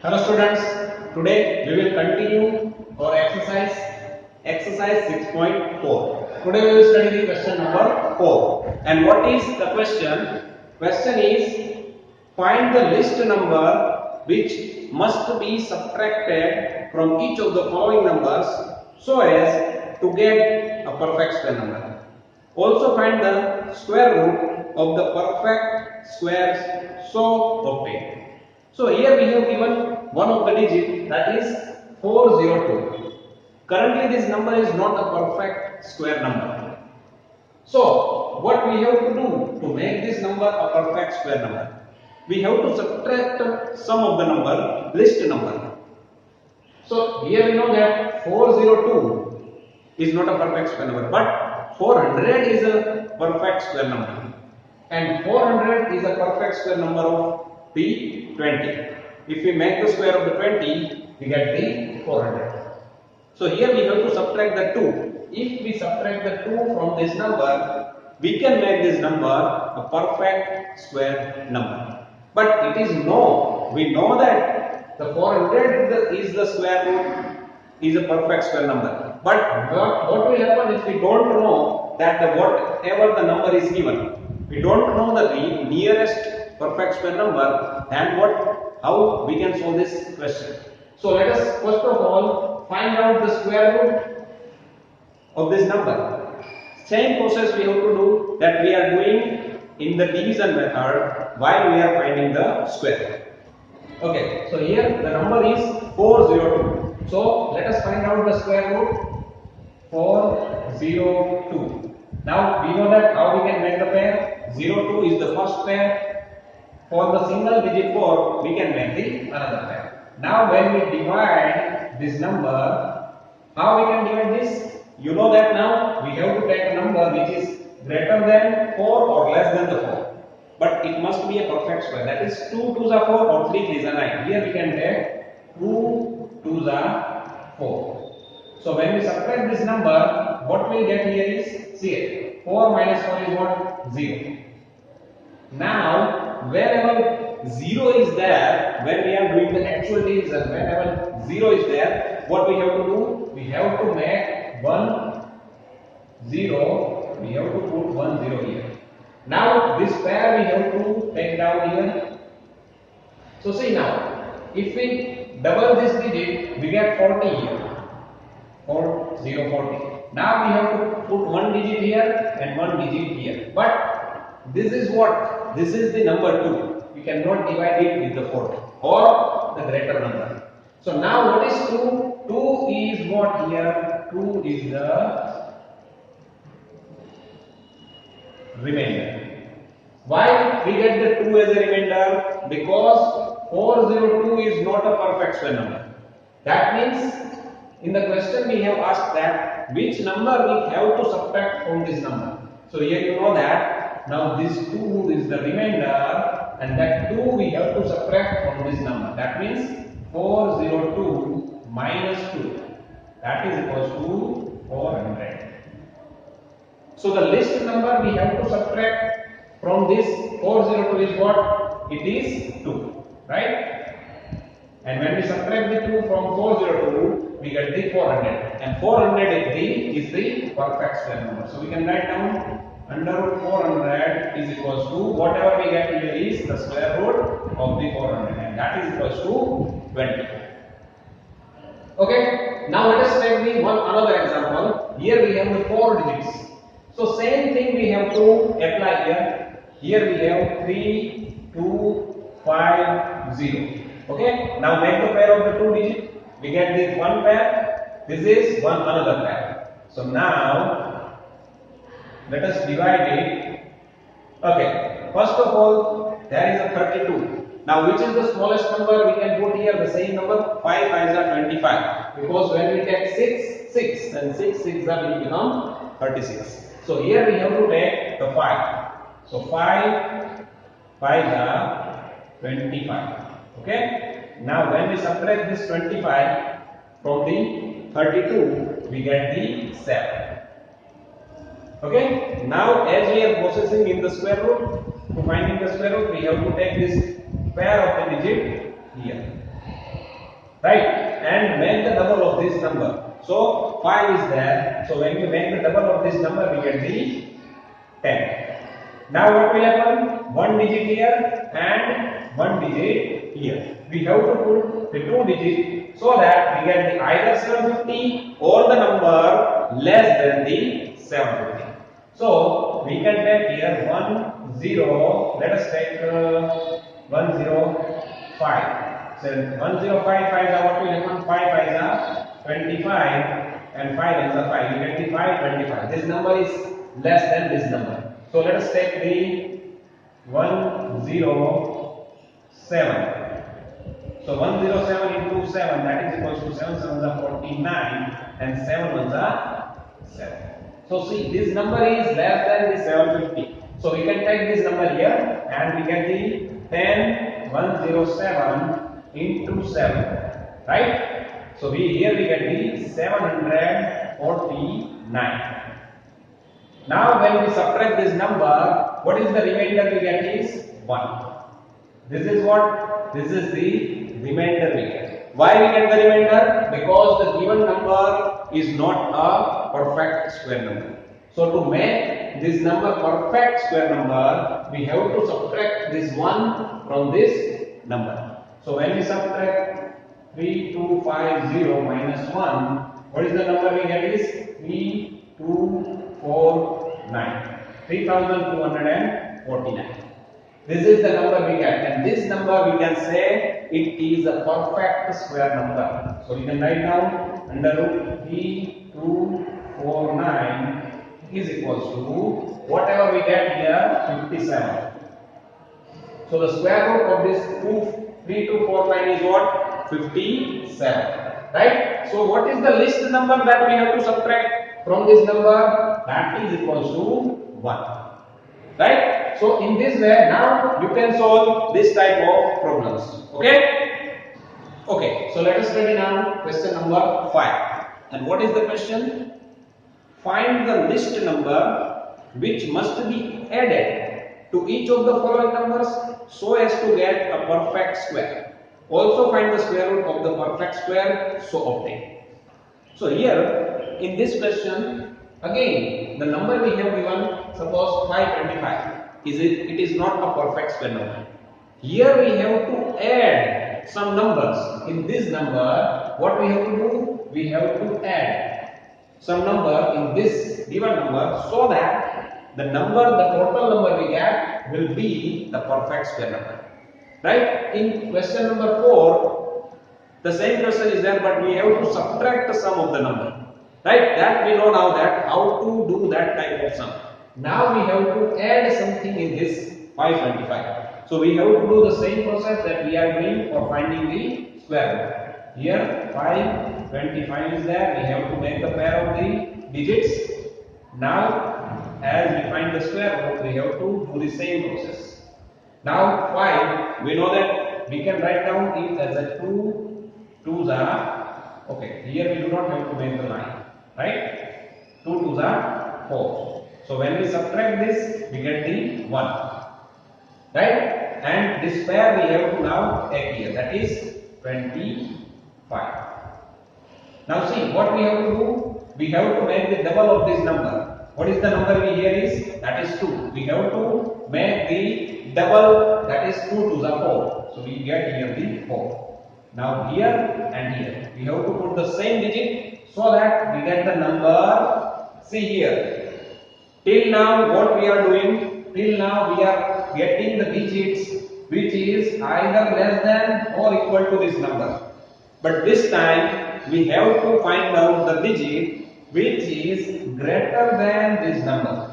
Hello students, today we will continue our exercise 6.4. Today we will study the question number 4. And what is the question? Question is, find the list number which must be subtracted from each of the following numbers so as to get a perfect square number. Also find the square root of the perfect squares so obtained. So here we have given one of the digit, that is 402. Currently this number is not a perfect square number. So what we have to do to make this number a perfect square number? We have to subtract some of the number, list number. So here we know that 402 is not a perfect square number, but 400 is a perfect square number. And 400 is a perfect square number of the 20. If we make the square of the 20, we get the 400. So here we have to subtract the 2. If we subtract the 2 from this number, we can make this number a perfect square number. But it is no. We know that the 400 is the square root, is a perfect square number. But what will happen if we don't know that whatever the number is given, we don't know the nearest perfect square number, then how we can solve this question? So let us first of all find out the square root of this number. Same process we have to do that we are doing in the division method while we are finding the square. Okay, so here the number is 402. So let us find out the square root 402. Now we know that how we can make the pair. 02 is the first pair. For the single digit 4, we can make the another pair. Now when we divide this number, how we can divide this? You know that now we have to take a number which is greater than 4 or less than the 4. But it must be a perfect square. That is 2 2s are 4 or 3 3s are 9. Here we can take 2 2s are 4. So when we subtract this number, what we get here is, see, 4 minus 4 is what? 0. Now whenever 0 is there, when we are doing the actual division, whenever 0 is there, what we have to do? We have to make 1 0. We have to put 1 0 here. Now this pair we have to take down here. So see now, if we double this digit, we get 40 here. 40. Now we have to put one digit here and one digit here. But this is what? This is the number 2. We cannot divide it with the 4 or the greater number. So now what is 2? 2 is what here? 2 is the remainder. Why we get the 2 as a remainder? Because 402 is not a perfect square number. That means in the question we have asked that which number we have to subtract from this number. So here you know that now this 2 is the remainder and that 2 we have to subtract from this number. That means 402 minus 2. That is equals to 400. So the list number we have to subtract from this 402 is what? It is 2. Right? And when we subtract the 2 from 402, we get the 400. And 400 is the perfect square number. So we can write down under root 400 is equals to whatever we get here is the square root of the 400, and that is equals to 20. Okay, now let us take the another example. Here we have the 4 digits. So same thing we have to apply here. Here we have 3 2 5 0. Okay, now make the pair of the 2 digits. We get this one pair. This is another pair. So now let us divide it. Okay, first of all, there is a 32. Now, which is the smallest number we can put here? The same number, 5 5s are 25. Because when we take 6, then 6 6 will become 36. So here we have to take the 5. So 5 5s are 25. Okay. Now when we subtract this 25 from the 32, we get the 7. Okay, now as we are processing in the square root, to finding the square root, we have to take this pair of the digit here. right? And make the double of this number. So 5 is there. So when we make the double of this number, we get the 10. Now what will happen? One digit here and one digit here. We have to put the two digits so that we get the either 750 or the number less than the 750. So we can take here 1 0. Let us take 105. So 1055 is what will happen? 5 is 25 and 5 is 5. You get the 525. This number is less than this number. So let us take the 107. So 107 into 7, that is equals to 7 7s are 49 and 7 1s are 7. So see, this number is less than the 750. So we can take this number here and we get the 107 into 7, right? So here we get the 749. Now when we subtract this number, what is the remainder we get is 1. This is what? This is the remainder we get. Why we get the remainder? Because the given number is not a perfect square number. So to make this number perfect square number, we have to subtract this 1 from this number. So when we subtract 3250 minus 1, what is the number we get is 3249. 3249. This is the number we get, and this number we can say it is a perfect square number. So we can write down under root 3249 is equals to whatever we get here 57. So the square root of this 3249 is what? 57. Right? So what is the least number that we have to subtract from this number? That is equals to 1. Right? So in this way, now you can solve this type of problems. Okay? Okay, so let us study now question number 5. And what is the question? Find the least number which must be added to each of the following numbers so as to get a perfect square. Also find the square root of the perfect square, so obtain. So here in this question, again the number we have given, suppose 525. It is not a perfect square number. Here we have to add some numbers. In this number, what we have to do? We have to add some number in this given number so that the total number we get will be the perfect square number. Right? In question number 4, the same question is there, but we have to subtract the sum of the number. Right? That we know now that how to do that type of sum. Now we have to add something in this 525. So we have to do the same process that we are doing for finding the square root. Here 525 is there. We have to make the pair of the digits. Now as we find the square root, we have to do the same process. Now 5, we know that we can write down it as a 2 2s are, okay, here we do not have to make the line, right? 2 2s are 4. So when we subtract this, we get the 1, right? And this pair we have to now take here, that is 25. Now see what we have to do. We have to make the double of this number. What is the number we here is? That is 2. We have to make the double, that is 2 2s are 4. So we get here the 4. Now here and here, we have to put the same digit so that we get the number. See here. Till now what we are doing? Till now we are getting the digits which is either less than or equal to this number. But this time we have to find out the digit which is greater than this number.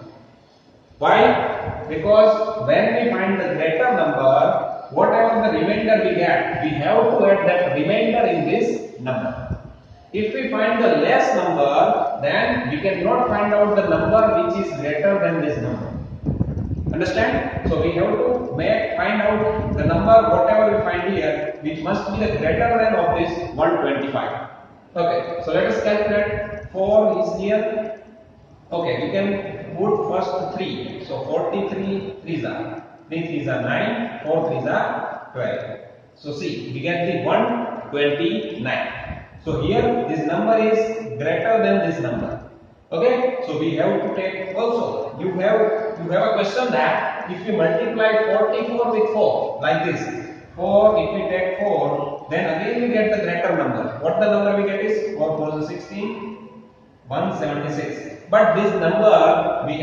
Why? Because when we find the greater number, whatever the remainder we get, we have to add that remainder in this number. If we find the less number, then we cannot find out the number which is greater than this number. Understand? So we have to find out the number whatever we find here, which must be the greater than of this 125. Okay, so let us calculate. 4 is here. Okay, we can put first 3. So 43 3s are 3 3s are 9, 4 3s are 12. So see, we get the 1 129. So here this number is greater than this number. Okay, so we have to take also. You have a question that if you multiply 44 with 4 like this, 4 if we take 4, then again we get the greater number. What the number we get is 4 4 is 16, 176. But this number we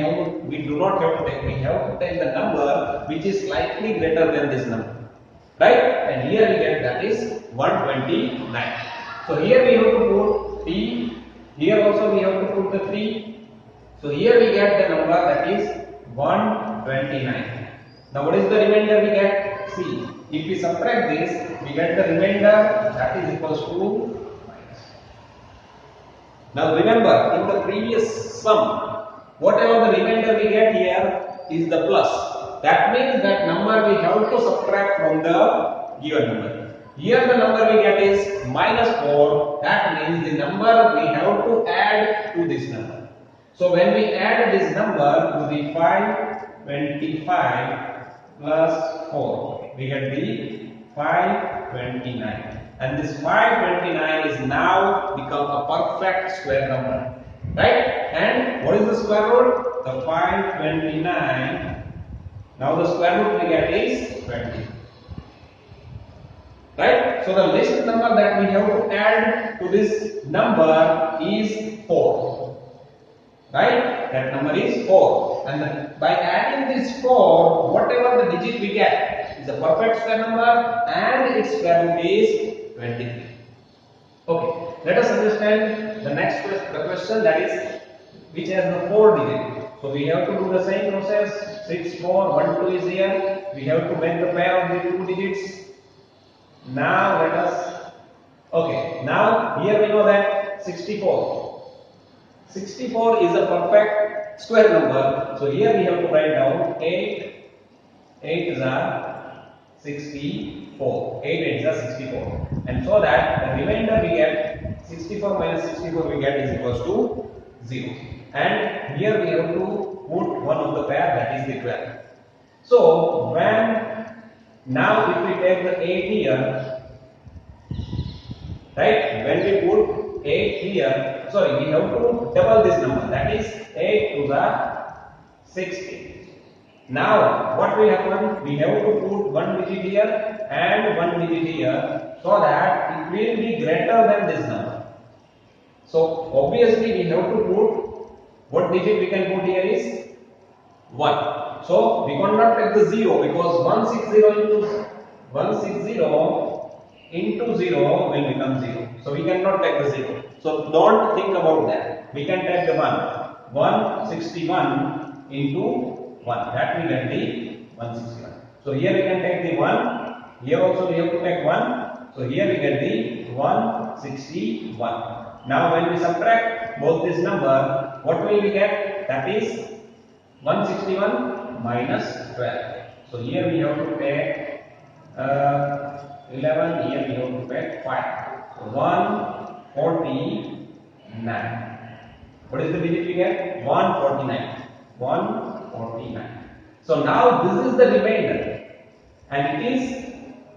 do not have to take. We have to take the number which is slightly greater than this number, right? And here we get that is 129. So here we have to put t. Here also we have to put the 3. So here we get the number that is 129. Now what is the remainder we get? See, if we subtract this, we get the remainder that is equals to minus. Now remember, in the previous sum, whatever the remainder we get here is the plus. That means that number we have to subtract from the given number. Here the number we get is minus 4. That means the number we have to add to this number. So when we add this number to the 525 plus 4, we get the 529. And this 529 is now become a perfect square number. Right? And what is the square root? The 529. Now the square root we get is 20. Right? So the least number that we have to add to this number is 4. Right? That number is 4. And by adding this 4, whatever the digit we get is a perfect square number and its square root is 23. Okay. Let us understand the next question, that is which has the 4 digit. So we have to do the same process. 6 4 1 2 is here. We have to make the pair of the 2 digits. Now let us, okay, now here we know that 64. 64 is a perfect square number. So here we have to write down 8 is a 64. 8 is a 64. And so that the remainder we get 64 minus 64 we get is equals to 0. And here we have to put one of the pair, that is the 12. So now if we take the 8 here, right, when we put 8 here, sorry, we have to double this number, that is 8 to the 60. Now what will happen? We have to put one digit here and one digit here, so that it will be greater than this number. So obviously we have to put, what digit we can put here is 1. So we cannot take the 0 because 160 into 0 will become 0. So we cannot take the 0. So don't think about that. We can take the 1. 161 into 1. That will get the 161. So here we can take the 1. Here also we have to take 1. So here we get the 161. Now when we subtract both this number, what will we get? That is 161 minus 12. So here we have to take 11, here we have to take 5. So 149. What is the digit we get? 149. 149. So now this is the remainder and it is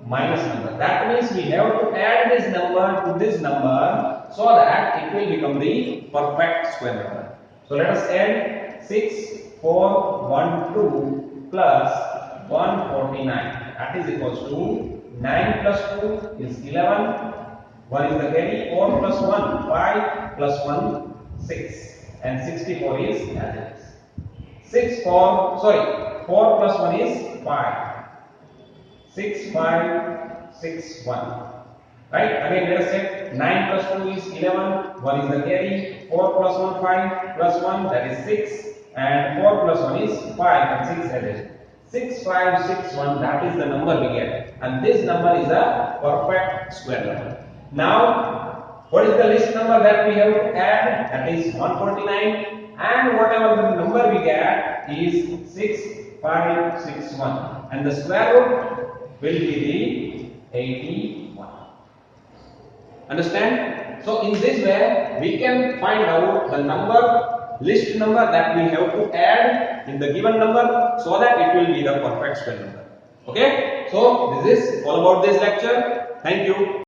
minus number. That means we have to add this number to this number so that it will become the perfect square number. So let us add 6 4 1 2 plus 149. That is equals to 9 plus 2 is 11. 1 is the carry. 4 plus 1 5 plus 1 6 and 64 is as it is. 4 plus 1 is 5. 6 5 6 1. Right? Again let us check. 9 plus 2 is 11. 1 is the carry. 4 plus 1 5 plus 1, that is 6. And 4 plus 1 is 5 and 6 added. 6 5 6 1, that is the number we get. And this number is a perfect square number. Now, what is the least number that we have to add? That is 149. And whatever the number we get is 6561. And the square root will be the 81. Understand? So in this way, we can find out the least number that we have to add in the given number so that it will be the perfect square number. Okay? So this is all about this lecture. Thank you.